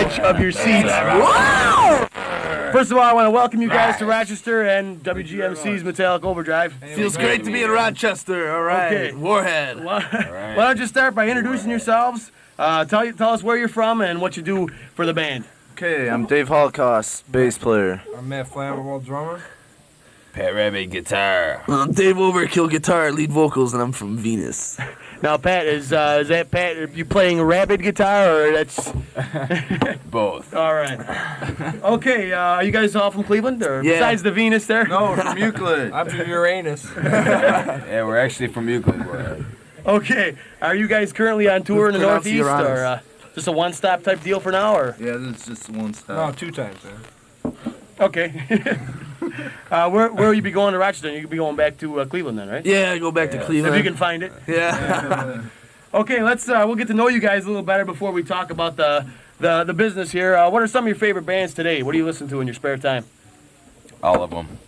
edge of your seats. Wow! First of all, I want to welcome you guys to Rochester and WGMC's Metallic Overdrive. Feels great to be in Rochester. All right. Okay. Warhead. Why don't you start by introducing yourselves? Tell us where you're from and what you do for the band. Okay, I'm Dave Holocaust, bass player. I'm Matt Flammable, drummer. Pat Rabbit, guitar. I'm Dave Overkill, guitar, lead vocals, and I'm from Venus. Now, Pat, is that Pat? Are you playing rabid guitar or that's Both. all right? Okay, are you guys all from Cleveland or Yeah. besides the Venus there? No, from Euclid. I'm from Uranus. Yeah, we're actually from Euclid. Okay, are you guys currently on tour in the Pronounce Northeast Uranus. or just a one-stop type deal for now? Or Yeah, this is just one No, stop. 2 times, man. okay, where will you be going to Rochester? You could be going back to Cleveland then, right? Yeah, I go back to If Cleveland. you can find it. Yeah. Okay, we'll get to know you guys a little better before we talk about the business here. What are some of your favorite bands today? What do you listen to in your spare time? All of them.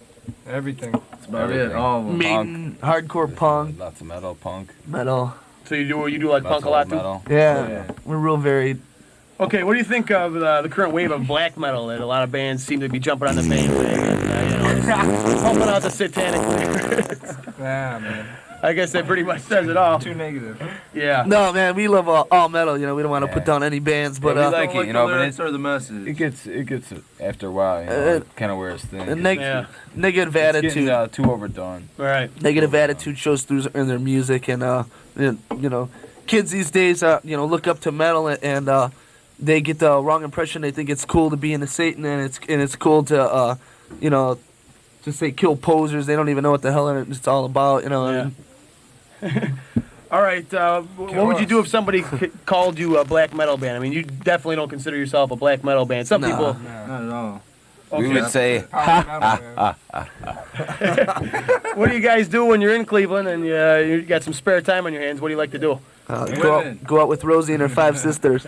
Everything. That's about it. All of them. Maiden, hardcore punk, Lots of metal, punk. metal. So you do like Lots punk a of lot old too? metal. Yeah. We're real varied. Okay, what do you think of the current wave of black metal that a lot of bands seem to be jumping on the bandwagon? Pumping out the satanic lyrics. Yeah, man. I guess that pretty much says it all. Too negative. Yeah. No, man, we love all metal. You know, we don't want to put down any bands, but Yeah, we uh, like Don't it, you know, the but lyrics or the message. it gets after a while, you know, it kind of wears thin. Yeah. negative It's attitude. getting too overdone. All right. Negative attitude shows through in their music, and you know, kids these days, look up to metal, and they get the wrong impression. They think it's cool to be into Satan, and it's cool to to say kill posers. They don't even know what the hell it's all about, you know. Yeah. And All right. What would you do if somebody called you a black metal band? I mean, you definitely don't consider yourself a black metal band. Some No. people. Not at all. We would say, Power metal, man. What do you guys do when you're in Cleveland and you got some spare time on your hands? What do you like to do? go out with Rosie and her 5 sisters.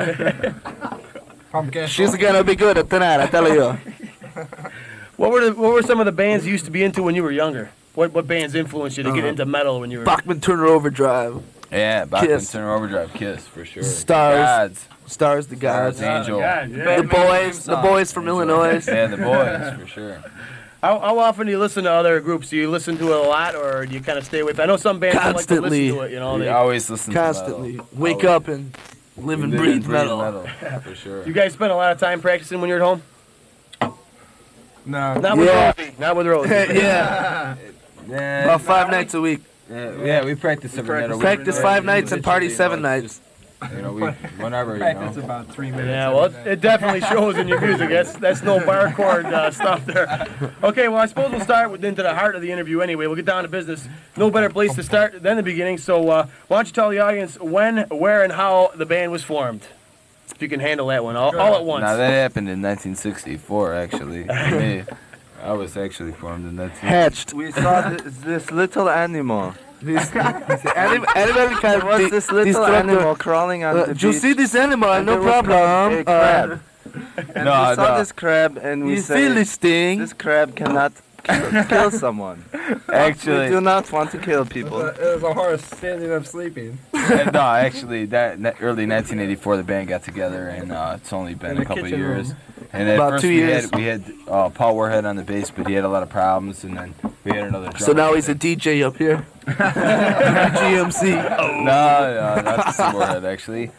Pumpkin. She's gonna be good tonight, I tell you. What were some of the bands you used to be into when you were younger? What bands influenced you to get into metal when you were? Bachman Turner Overdrive, yeah, Bachman Kiss. Turner Overdrive, Kiss, for sure. Stars. Gods. Stars, the Gods, Stars, Angel. God, yeah. the boys from Illinois. Yeah, the boys, for sure. How often do you listen to other groups? Do you listen to it a lot, or do you kind of stay away? I know some bands don't like to Constantly. listen to it. You know, We they, always listen Constantly to metal. wake up and live and breathe metal. For sure. you guys spend a lot of time practicing when you're at home. No. Not with Yeah. Rosie. Not with Rosie. Yeah, Yeah, about 5 nights a week. yeah, we practice every night. Practice 5 nights and party 7 nights. You know, whenever, you Practice know. about 3 minutes. Yeah, well, it definitely shows in your music. That's no bar chord stuff there. Okay, well, I suppose we'll start into the heart of the interview anyway. We'll get down to business. No better place to start than the beginning. So why don't you tell the audience when, where, and how the band was formed? If you can handle that one all at once. Now, that happened in 1964, actually. For me, I was actually formed in 1964. Hatched. We saw this little animal. Animal can What's this little animal crawling on the beach? You see this animal? And No there was problem. a crab. And No, we saw no. this crab, and we You said, feel this thing? this crab cannot kill someone. We Actually, do not want to kill people. It was a horse standing up sleeping. no, actually, early 1984, the band got together, and it's only been In a the couple kitchen years. room. And at About first 2 years. we had Paul Warhead on the bass, but he had a lot of problems, and then we had another drummer. So now he's a DJ up here. GMC. No, not the C Warhead, actually.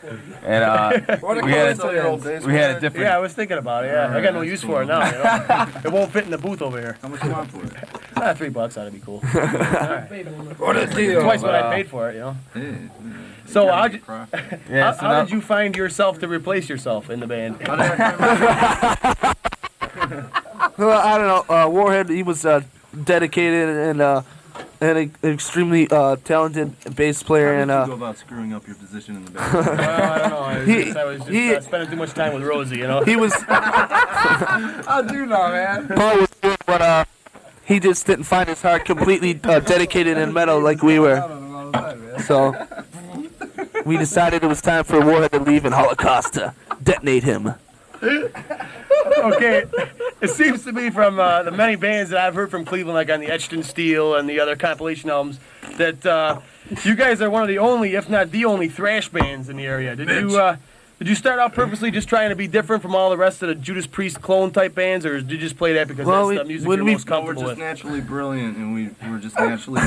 And What a we had coincidence. we had a different. Yeah, I was thinking about it. Yeah, I got no use for it now. You know? It won't fit in the booth over here. How much you want for it? $3 ought to be cool. All right. What a deal. Twice what I paid for it, you know. So how did Yeah, so how now- did you find yourself to replace yourself in the band? Well, I don't know. Warhead, he was dedicated and an extremely talented bass player. How And did you go about screwing up your position in the band? Well, I don't know. I was He- just spending too much time with Rosie, you know. he was I do know, man. Paul was good, but he just didn't find his heart completely dedicated in metal like we I were. don't know all the time, man. So we decided it was time for Warhead to leave and Holocaust to detonate him. Okay, it seems to me from the many bands that I've heard from Cleveland, like on the Etched in Steel and the other compilation albums, that you guys are one of the only, if not the only, thrash bands in the area. Did you start out purposely just trying to be different from all the rest of the Judas Priest clone type bands, or did you just play that because Well, that's the music when you're we- most No, we're comfortable just with? naturally brilliant, and we're just naturally.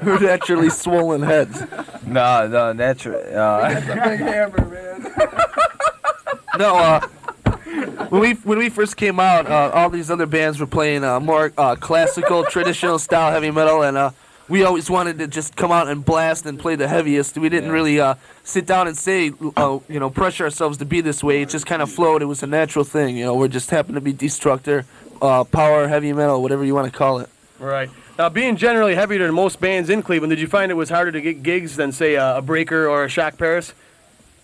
We're naturally swollen heads. No, natural. That's a big hammer, man. No, when we first came out, all these other bands were playing more classical, traditional style heavy metal, and we always wanted to just come out and blast and play the heaviest. We didn't really sit down and say, pressure ourselves to be this way. It just kind of flowed. It was a natural thing. We just happened to be Destructor, power, heavy metal, whatever you want to call it. Right. Now, being generally heavier than most bands in Cleveland, did you find it was harder to get gigs than, say, a Breaker or a Shock Paris?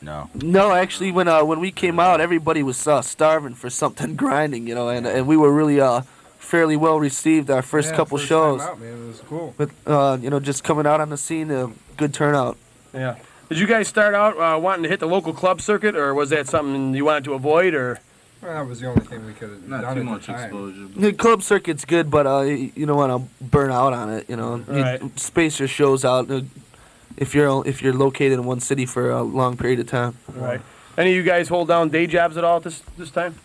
No. No, actually, when we came out, everybody was starving for something grinding, and we were really fairly well received our first couple first shows. Time out, man. It was cool. But just coming out on the scene, good turnout. Yeah. Did you guys start out wanting to hit the local club circuit, or was that something you wanted to avoid, or? Well, that was the only thing we could have Not done too at much the time. exposure. The club circuit's good, but you don't want to burn out on it. Right. You space your shows out if you're located in one city for a long period of time. Right. Any of you guys hold down day jobs at all at this time?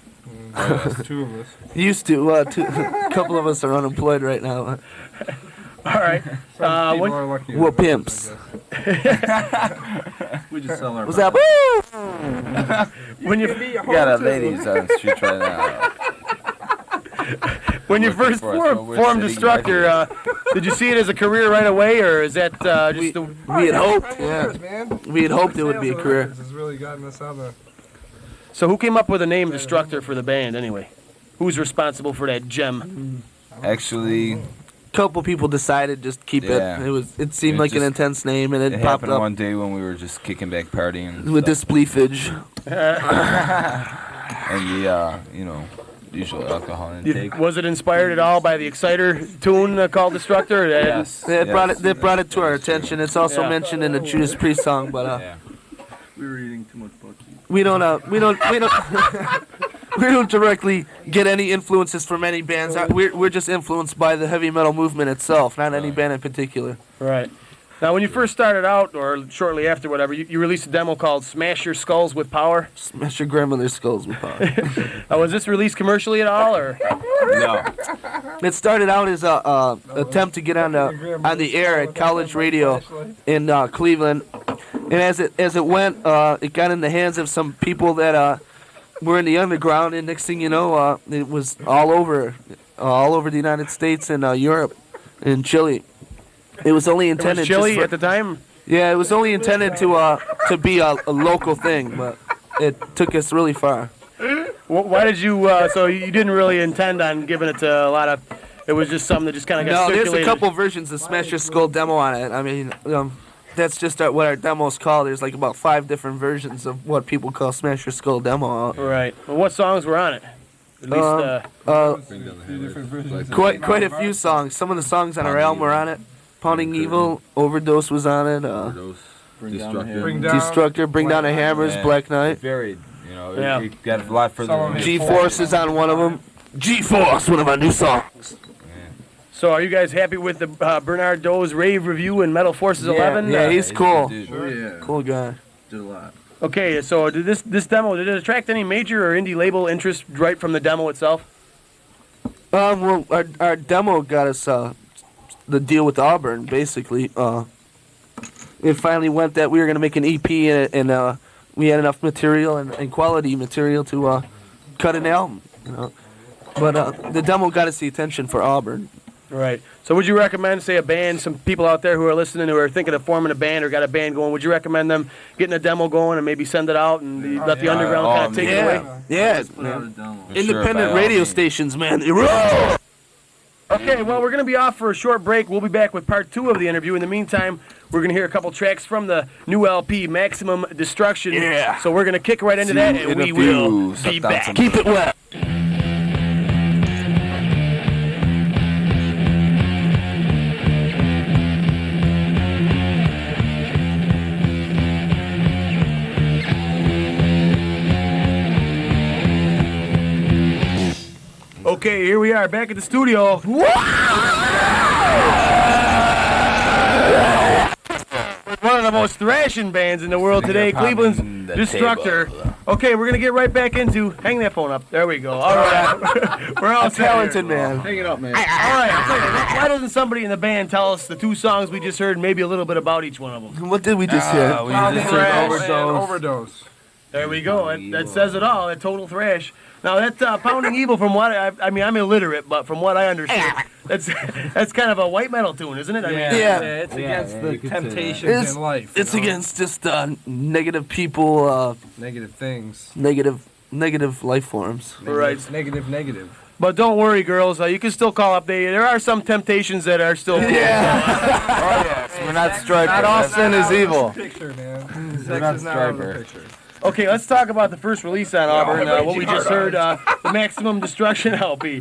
There's two of us. Used to. A couple of us are unemployed right now. All right. Some people when- are lucky. We're than others, pimps. I guess. We just sell our. What's that? When you We got a ladies on the street right now. when you Working first for us, but we're formed sitting Destructor, did you see it as a career right away, or is that We, just a, we had hoped. Right Yeah. years, man. We had hoped it would be a Sales of career. records has really gotten us on the. so? Who came up with the name Destructor for the band anyway? Who's responsible for that gem? Actually, Couple people decided just keep Yeah. it. It seemed It like an just- intense name, and it it popped happened up one day when we were just kicking back partying and with stuff. this leafage. And the usual alcohol intake. Was it inspired at all by the Exciter tune called Destructor? Or that- Yes. They brought it. yes, They brought it to our that's true. attention. It's also Yeah. mentioned in the Judas Priest song, but Yeah. We were eating too much bucky. we don't we don't we don't directly get any influences from any bands. We're just influenced by the heavy metal movement itself, not any band in particular. Right. Now, when you first started out, or shortly after, whatever, you released a demo called "Smash Your Skulls with Power." Smash your grandmother's skulls with power. Was this released commercially at all, or? No. It started out as a attempt to get on the air at college radio in Cleveland, and as it went, it got in the hands of some people that were in the underground, and next thing you know, it was all over the United States and Europe and Chile. It was only It intended was Chile just for- at the time. Yeah, it was only intended to be a local thing, but it took us really far. Why did you? So you didn't really intend on giving it to a lot of. It was just something that just kind of got No, there's circulated. a couple versions of Smash Your Skull demo on it. I mean, that's just what our demo's called. There's like about 5 different versions of what people call Smash Your Skull demo. Right. Well, what songs were on it? At least. Quite a few songs. Some of the songs on our album were on it. Pounding Evil, Overdose was on it. Bring down the Destructor. Bring down. Destructor, Bring Down the Hammers, Yeah. Black Knight. Varied. Yeah. It got a lot further. Some of than it- this. G-Force is on one of them. G-Force, one of our new songs. So are you guys happy with the Bernard Doe's rave review in Metal Forces 11? Yeah, he's cool. Dude. Oh yeah. Cool guy. Did a lot. Okay, so did this demo, did it attract any major or indie label interest right from the demo itself? Well, our demo got us the deal with Auburn, basically. It finally went that we were going to make an EP, and we had enough material and quality material to cut an album. But the demo got us the attention for Auburn. Right. So would you recommend, say, a band, some people out there who are listening who are thinking of forming a band or got a band going, would you recommend them getting a demo going and maybe send it out and let the underground kind of take it away? Yeah, Put out a man. demo. For sure, Independent by all radio means. stations, man. They roll! Okay, well, we're going to be off for a short break. We'll be back with part 2 of the interview. In the meantime, we're going to hear a couple tracks from the new LP, Maximum Destruction. Yeah. So we're going to kick right into that, and we will be back. Keep it wet. Okay, here we are back at the studio. With one of the most thrashing bands in the world today. Cleveland's Pounding the Destructor. table. Okay, we're gonna get right back into. Hang that phone up. There we go. All right, we're all set here. Talented man. Hang it up, man. All right. I'll tell you, why doesn't somebody in the band tell us the 2 songs we just heard, and maybe a little bit about each one of them? What did we just hear? We Pounding just thrash heard and overdose. Overdose. There we go. That says it all. That total thrash. Now that Pounding Evil, from what I mean, I'm illiterate, but from what I understand, that's kind of a white metal tune, isn't it? I mean, Yeah. It's Yeah, against yeah, the you could say that. temptations in life. It's you know? against just negative people, negative things. negative life forms. Right. Negative. But don't worry, girls. You can still call up. There are some temptations that are still. Oh yes, we're not striper. Not all sin is evil. Picture, man. We're Sex not is not out of the striper. picture. Okay, let's talk about the first release on Auburn. What we just heard, the Maximum Destruction LP.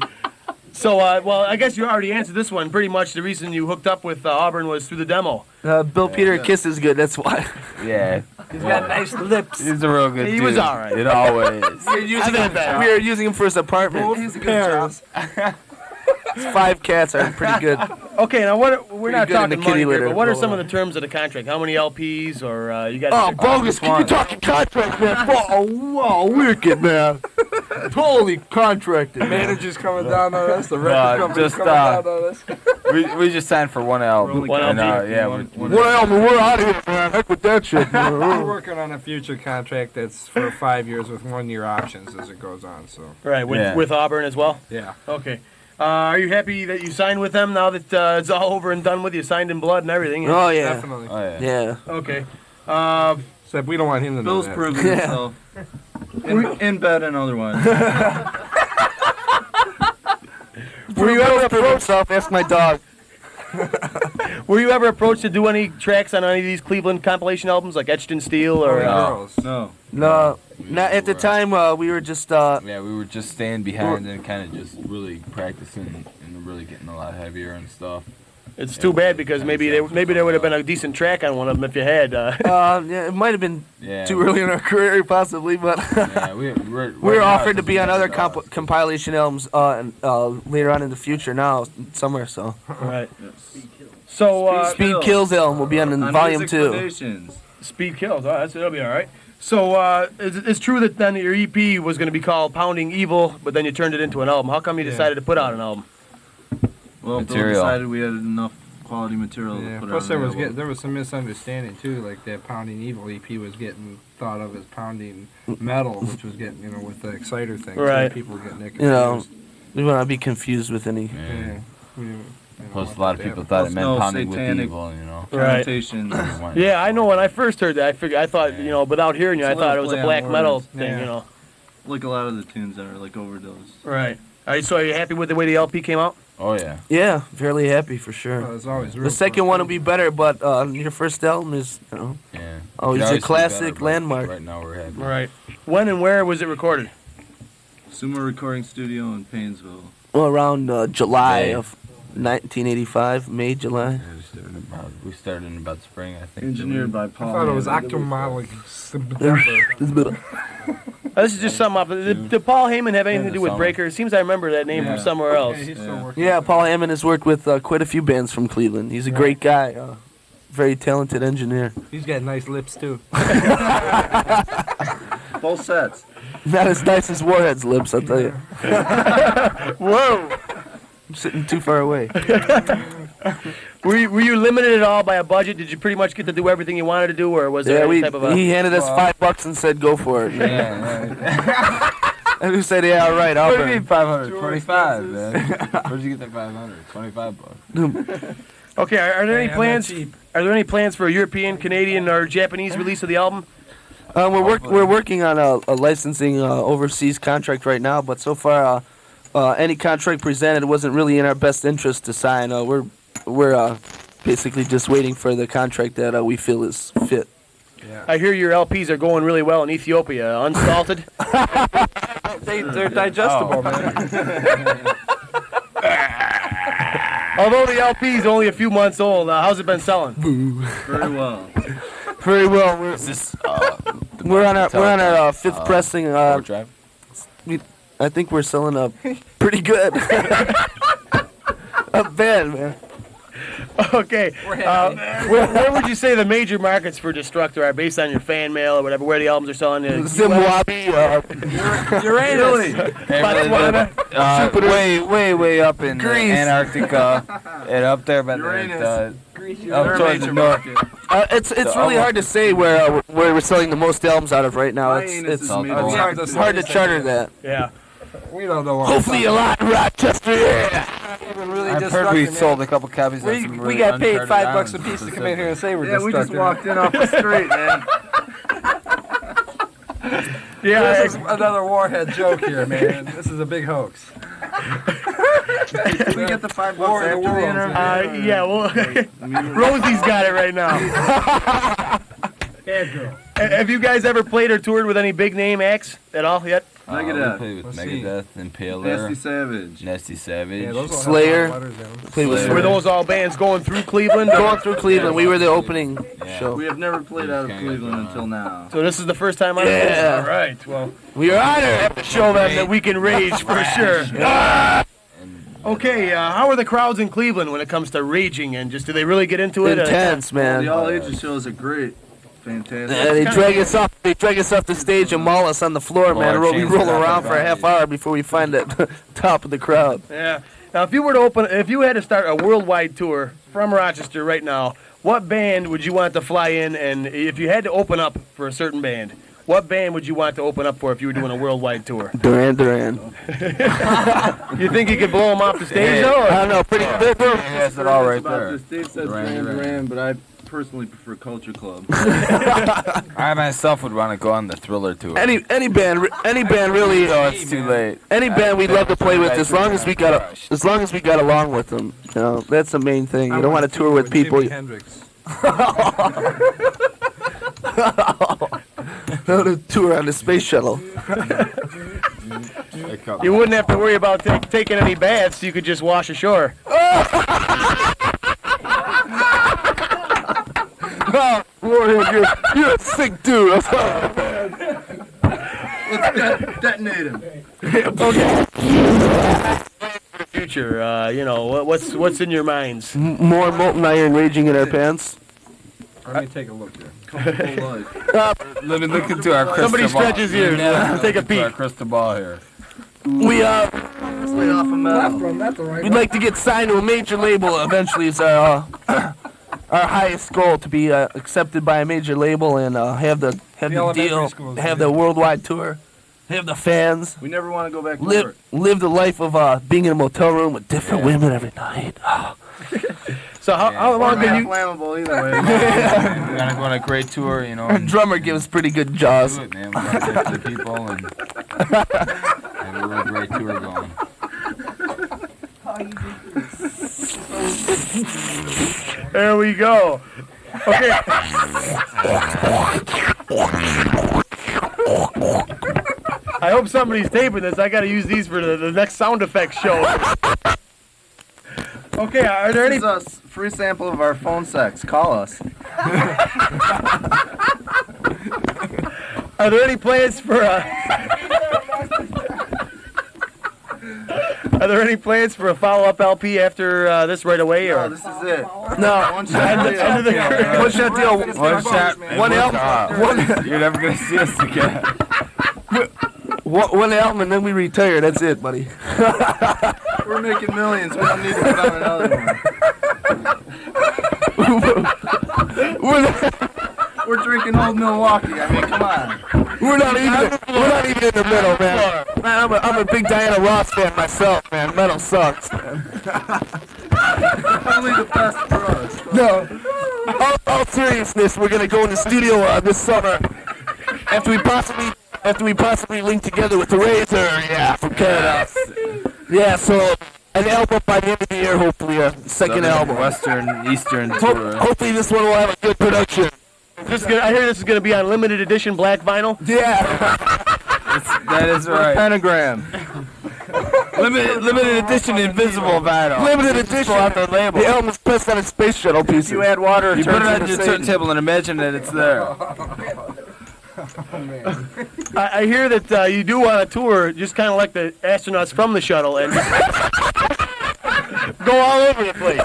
So, well, I guess you already answered this one. Pretty much the reason you hooked up with Auburn was through the demo. Bill Peter Kiss is good. That's why. Yeah. He's got nice lips. He's a real good He dude. was all right. It always. We were using him for his apartment. He's a good job. 5 cats are pretty good. Okay, now we're not good in the talking kitty money here, litter. but what are some of the terms of the contract? How many LPs, or you got? Oh, bogus! Can you talking contract, man? Oh, wow, wicked, man. Totally contracted, man. Manager's coming down on us. The record company's just, coming down on us. we just signed for one album. One And, LP. yeah, Well, we're out of here, man. Heck with that shit. We're working on a future contract that's for 5 years with 1-year options as it goes on. So Right, Yeah. with Auburn as well. yeah. Okay. Are you happy that you signed with them now that it's all over and done with? You signed in blood and everything. Oh yeah, Definitely. oh yeah. yeah. Okay. Except we don't want him to know Bill's that. proven Yeah. himself. In bed and otherwise. Were you ever approached himself? Ask my dog. Were you ever approached to do any tracks on any of these Cleveland compilation albums, like Etched in Steel, or? Girls. No. No, not at the time. We were just. Yeah, we were just staying behind and kind of just really practicing and really getting a lot heavier and stuff. It's too bad because maybe there would have been a decent track on one of them if you had. Yeah, it might have been Yeah. too early in our career, possibly, but Yeah, we we were offered to be on other compilation albums later on in the future. Now, somewhere, so Right. So Speed Kills album will be on Volume Music 2. Foundations. Speed Kills. Oh, that'll be all right. So it's true that then your EP was going to be called Pounding Evil, but then you turned it into an album. How come you decided to put out an album? Well, Bill Material. decided we had enough quality material Yeah. to put Plus, out there an was album. there was some misunderstanding too. Like that Pounding Evil EP was getting thought of as Pounding Metal, which was getting with the Exciter thing. Right. So people were getting that confused. You know, we want to be confused with any. Yeah. We didn't Plus, want a lot of that to people happen. thought it Plus meant no pounding with satanic- evil, you know. Right. Connotations. Yeah, I know. When I first heard that, I thought, Yeah. without hearing you, I It's a thought it little was a play on black metal words. thing, Yeah. Like a lot of the tunes that are like Overdose. Right. So are you happy with the way the LP came out? Oh yeah. Yeah, fairly happy for sure. Well, it's always The second one will be better, but your first album is, Yeah. always Could a be classic better, but landmark. Right now we're happy. Right. When and where was it recorded? Sumo Recording Studio in Painesville. Well, around July May. of 1985, May, July. Yeah, we started in about spring, I think. Engineered by I Paul. thought it was Hammond. Octomolic. This is just something off. Did Paul Heyman have anything to do with summer. Breaker? It seems I remember that name Yeah. from somewhere else. He's still working. Yeah, Paul Hammond has worked with quite a few bands from Cleveland. He's a great guy, very talented engineer. He's got nice lips too. Both sets. Not as nice as Warhead's lips, I'll tell you. Whoa! I'm sitting too far away. Were you limited at all by a budget? Did you pretty much get to do everything you wanted to do, or was there Yeah, any type of a? he handed us $5 and said, "Go for it." Yeah. And we said, "Yeah, all right, I'll What do you mean burn." 525, man? Where'd you get that 500? 25 bucks. Okay, are there any Hey, I'm not plans? cheap. Are there any plans for a European, Canadian, or Japanese release of the album? We're working on a licensing overseas contract right now, but so far, any contract presented wasn't really in our best interest to sign. We're basically just waiting for the contract that we feel is fit. I hear your LPs are going really well in Ethiopia. Unsalted. They're digestible, man. Although the LP is only a few months old, how's it been selling? Very well. Very well. Is this We're on our fifth pressing. Overdrive? I think we're selling pretty good. Not bad, man. Okay. Where would you say the major markets for Destructor are based on your fan mail or whatever? Where the albums are selling? Zimbabwe, Uranus. Way up in Antarctica and up there by the up towards the north. It's really hard to say where we're selling the most albums out of right now. It's hard to charter that. Yeah. We don't know. Hopefully a lot in Rochester. Yeah. I've heard we sold a couple copies. We got paid $5 a piece to come in here and say we're Destructor. We just walked in off the street, man. Yeah. This is another warhead joke here, man. This is a big hoax. We get the $5 after the interview. Yeah, well, Rosie's got it right now. Bad girl. Have you guys ever played or toured with any big name acts at all yet? Megadeth. Played with Megadeth, Impaler, Nasty Savage. Yeah, those all have Slayer. letters in them. Played with Were those all bands going through Cleveland? Going through Cleveland. We were the opening show. We have never played out of Cleveland until now. So this is the first time on Yeah. All right. Well, We are honored. to show them that we can rage for sure. Okay, how are the crowds in Cleveland when it comes to raging and just do they really get into it? Intense, man. The all ages shows are great. Fantastic. They drag us off. They drag us off the stage and maul us on the floor, man. We roll around for a half hour before we find the top of the crowd. Yeah. Now, if you had to start a worldwide tour from Rochester right now, what band would you want to fly in? And if you had to open up for a certain band, what band would you want to open up for if you were doing a worldwide tour? Duran. You think you could blow them off the stage, though? I don't know. Pretty. They're has it all right there. Dave said Duran, but I personally prefer Culture Club. I myself would want to go on the Thriller tour. any band really. No, it's too late. Any band we'd love to play with, as long as we got along with them. You know, that's the main thing. You don't want to tour with people. Jimi Hendrix. No, to tour on the space shuttle. You wouldn't have to worry about taking any baths. You could just wash ashore. Warhead, you're a sick dude. Let's detonate him. Okay. For the future, what's in your minds? More molten iron raging in our pants. Let me take a look here. Comfortable life. Let me look into our crystal Somebody ball. stretches here. Take a Into our peek. crystal ball here. We Let's lay off a metal. That's all right. we'd like to get signed to a major label eventually. Is our highest goal to be accepted by a major label and have the elementary deal, schools, have yeah. the worldwide tour, have the fans. We never want to go back to work. Live the life of being in a motel room with different women every night. So how long can you? Flammable either way. We're gonna go on a great tour, you know. Our And drummer gives pretty good jaws. do it, man. We're gonna get to the people and have a real great tour going. There we go. Okay. I hope somebody's taping this. I got to use these for the next sound effects show. Okay, are there any? This is a free sample of our phone sex. Call us. Are there any plans for? Are there any plans for a follow-up LP after this right away, or? No, this is it. No, One shot. End of the career. one shot deal. One shot, One album. You're never gonna see us again. One album and then we retire. That's it, buddy. We're making millions. We don't need to put on another one. We're drinking Old Milwaukee. I mean, come on. We're not even in the middle, man. Man, I'm a big Diana Ross fan myself, man. Metal sucks. Only the best for us. No. All seriousness, we're gonna go in the studio this summer after we possibly link together with the Razor, yeah, from Canada. Yeah, so an album by the end of the year, hopefully a second album. Western, Eastern tour. Hopefully this one will have a good production. I hear this is going to be on limited edition black vinyl. Yeah. That is right. Pentagram. Limited edition invisible vinyl. Limited edition. Pull out the label. The album is pressed on a space shuttle piece. You add water, it You put turns it on into your Satan. turntable and imagine that it's there. I hear that you do want a tour, just kind of like the astronauts from the shuttle, and go all over the place.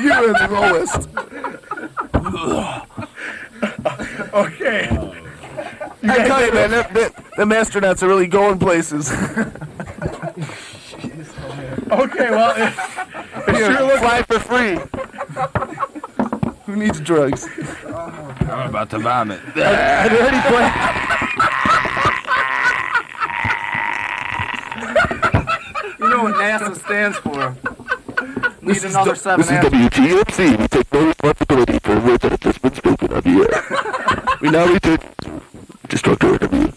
You're the lowest. Okay. I tell you, man, them astronauts are really going places. Okay, well, it sure looks Fly for free. Who needs drugs? I'm about to vomit. I already played. You know what NASA stands for? Need another 7 This is WTMC. We take no responsibility for words that have just been spoken of here. We now return to Destructor Interview.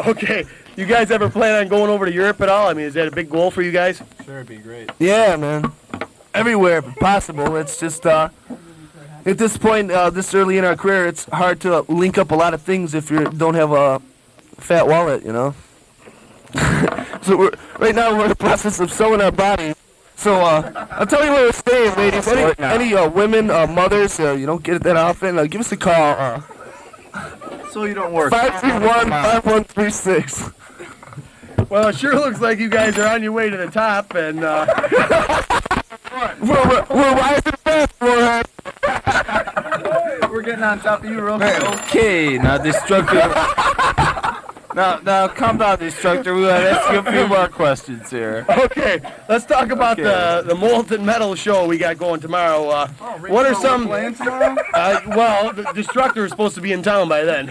Okay, you guys ever plan on going over to Europe at all? I mean, is that a big goal for you guys? Sure, it'd be great. Yeah, man. Everywhere if possible. It's just, at this point, this early in our career, it's hard to link up a lot of things if you don't have a fat wallet, you know? So right now we're in the process of sewing our bodies. So I'll tell you where we're staying, ladies. Any women, mothers, you don't get it that often, give us a call. So you don't work. 531-5136. Well, it sure looks like you guys are on your way to the top, and We're rising fast, Warhead. We're getting on top of you real quick. Okay, now Destructor. Now calm down, Destructor. We gotta ask you a few more questions here. okay, let's talk about the molten metal show we got going tomorrow. What are some? Playing tomorrow? Well, the Destructor is supposed to be in town by then.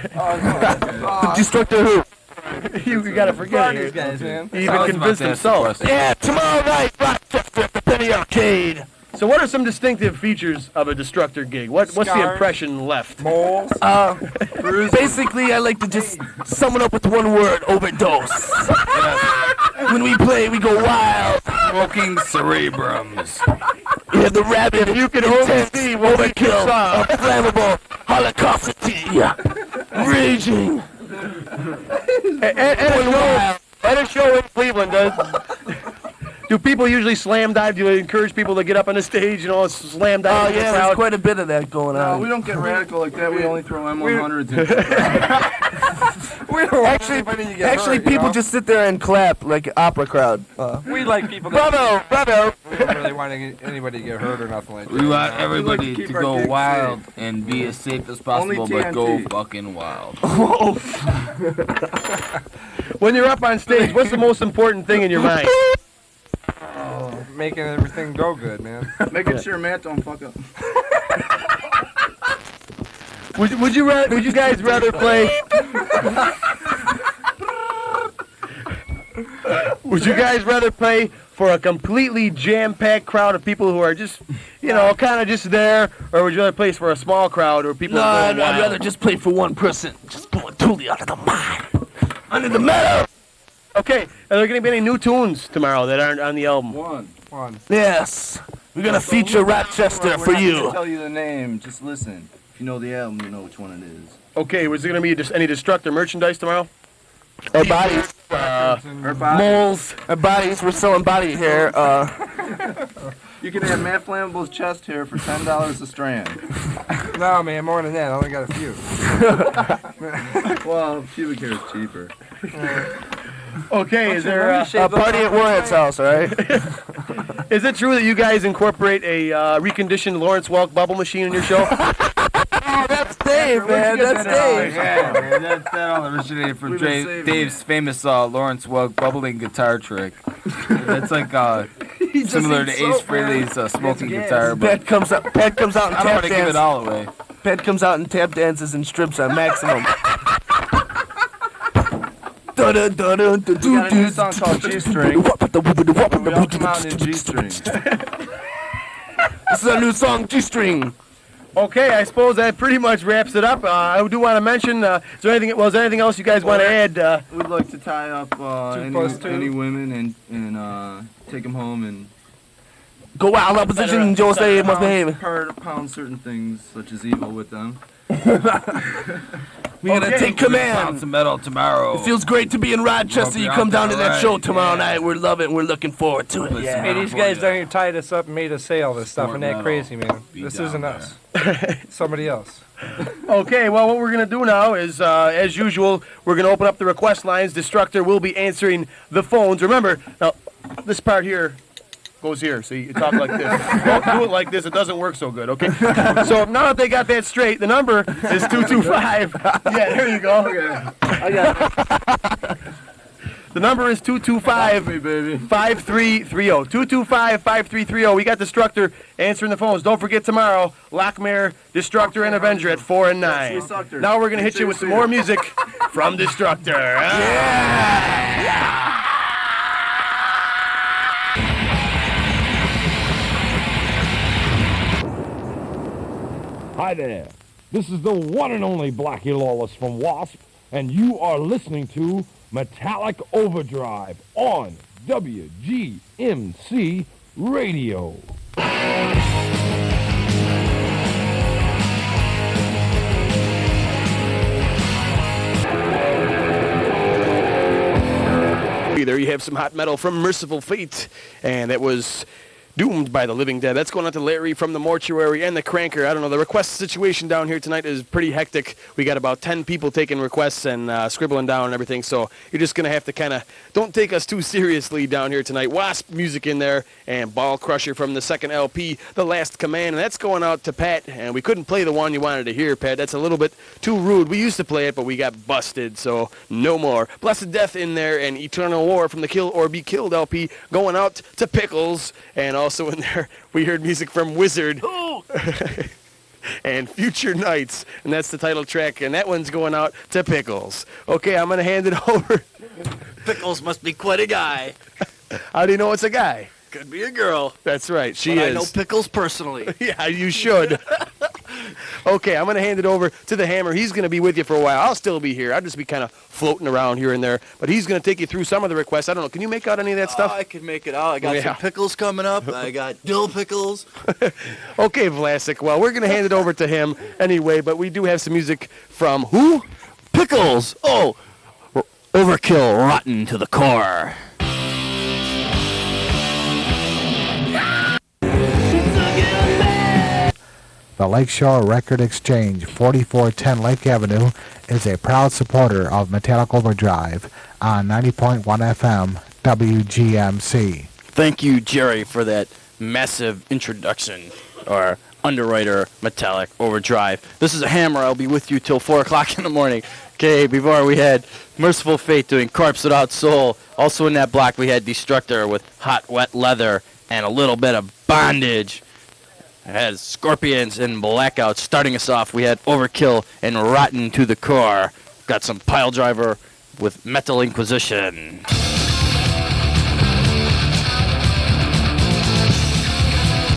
Destructor who? You gotta forget These it. guys, man. He even convinced himself. Yeah, tomorrow night, Rochester at the Penny Arcade. So, what are some distinctive features of a Destructor gig? What's the Scars. impression left? Moles. Basically, I like to just sum it up with one word: overdose. When we play, we go wild. Smoking cerebrums. We have the rabid, You can only see what we overkill, saw. flammable, holocausticity, raging. At a show in Cleveland, do people usually slam dive? Do you encourage people to get up on the stage, slam dive? Oh in the yeah, crowd? there's quite a bit of that going No, on. we don't get radical like that. We only throw M100s in. We don't want anybody to get Actually, hurt, you people know? just sit there and clap like an opera crowd. We like people. Bravo, bravo. We don't really want anybody to get hurt or nothing like that. We want you know? everybody We like to to keep our go gigs wild and be as safe as possible, Only but go TNT. fucking wild. When you're up on stage, what's the most important thing in your mind? Making everything go good, man. Making sure Matt don't fuck up. Would you guys rather play? Would you guys rather play for a completely jam-packed crowd of people who are just, kind of just there, or would you rather play for a small crowd or people? No, who are I'd going wild? rather just play for one person. Just pulling totally out of the mind. Under the metal. Okay, are there going to be any new tunes tomorrow that aren't on the album? One. Yes. We're going to feature Rochester for We're not you. gonna tell you the name. Just listen. If you know the album, you know which one it is. Okay, was there going to be just any Destructor merchandise tomorrow? Our bodies. Our body. Moles. Our bodies. We're selling body hair. You can have Matt Flammable's chest hair for $10 a strand. No, man, more than that. I only got a few. Well, pubic hair is cheaper. Okay, is there? A party at Warhead's house, all right? Is it true that you guys incorporate a reconditioned Lawrence Welk bubble machine in your show? Oh, that's Dave, man. That's Dave. Yeah, man, that all originated from We've been saving Dave's famous Lawrence Welk bubbling guitar trick. That's like similar to Ace Frehley's smoking guitar, but Pat comes out and I don't tap want to give it dances. all away. Pat comes out and tap dances and strips on maximum. We We got a new song called G-String. We all come out in G-String. This is our new song, G-String. Okay, I suppose that pretty much wraps it up. I do want to mention, is there anything else you guys want to add? We'd like to tie up 2+2. any women and take them home and Go wild opposition, Joe say must behave. pound certain things such as evil with them. We gotta take Pound command. some metal tomorrow. It feels great to be in Rochester. You come down to that show tomorrow night. We're loving it. We're looking forward to it. Listen, Hey, these guys down here tied us up and made us say all this stuff, and that Metal. crazy, man. Be This down isn't there. us. Somebody else. Okay, well, what we're going to do now is, as usual, we're going to open up the request lines. Destructor will be answering the phones. Remember, now, this part here, goes here. See, you talk like this. Don't do it like this. It doesn't work so good, okay? So now that they got that straight, the number is 225. Yeah, there you go. I got it. The number is 225-5330. 225-5330. We got Destructor answering the phones. Don't forget tomorrow, Lochmare, Destructor, and Avenger at 4 and 9. Destructor. Now we're going to hit you with some more music from Destructor. Yeah! Hi there. This is the one and only Blackie Lawless from Wasp, and you are listening to Metallic Overdrive on WGMC Radio. There you have some hot metal from Merciful Fate, and it was Doomed by the Living Dead. That's going out to Larry from the Mortuary and the Cranker. I don't know, the request situation down here tonight is pretty hectic. We got about 10 people taking requests and scribbling down and everything, so you're just going to have to kind of, don't take us too seriously down here tonight. Wasp music in there, and Ball Crusher from the second LP, The Last Command, and that's going out to Pat, and we couldn't play the one you wanted to hear, Pat. That's a little bit too rude. We used to play it, but we got busted, so no more. Blessed Death in there, and Eternal War from the Kill or Be Killed LP going out to Pickles, and also in there we heard music from Wizard and Future Nights, and that's the title track, and that one's going out to Pickles. Okay, I'm going to hand it over. Pickles must be quite a guy. How do you know it's a guy? Could be a girl. That's right, she But is. I know Pickles personally. Yeah, you should. Okay, I'm going to hand it over to the Hammer. He's going to be with you for a while. I'll still be here. I'll just be kind of floating around here and there. But he's going to take you through some of the requests. I don't know. Can you make out any of that stuff? I can make it out. I got Yeah. some pickles coming up. I got dill pickles. Okay, Vlasic. Well, we're going to hand it over to him anyway. But we do have some music from who? Pickles! Oh! Overkill rotten to the core. The Lakeshore Record Exchange, 4410 Lake Avenue, is a proud supporter of Metallic Overdrive on 90.1 FM WGMC. Thank you, Jerry, for that massive introduction, or underwriter Metallic Overdrive. This is a Hammer. I'll be with you till 4 o'clock in the morning. Okay, before we had Merciful Fate doing Corpse Without Soul. Also in that block we had Destructor with Hot Wet Leather and a little bit of Bondage. It had Scorpions and Blackouts. Starting us off, we had Overkill and Rotten to the Core. Got some Pile Driver with Metal Inquisition.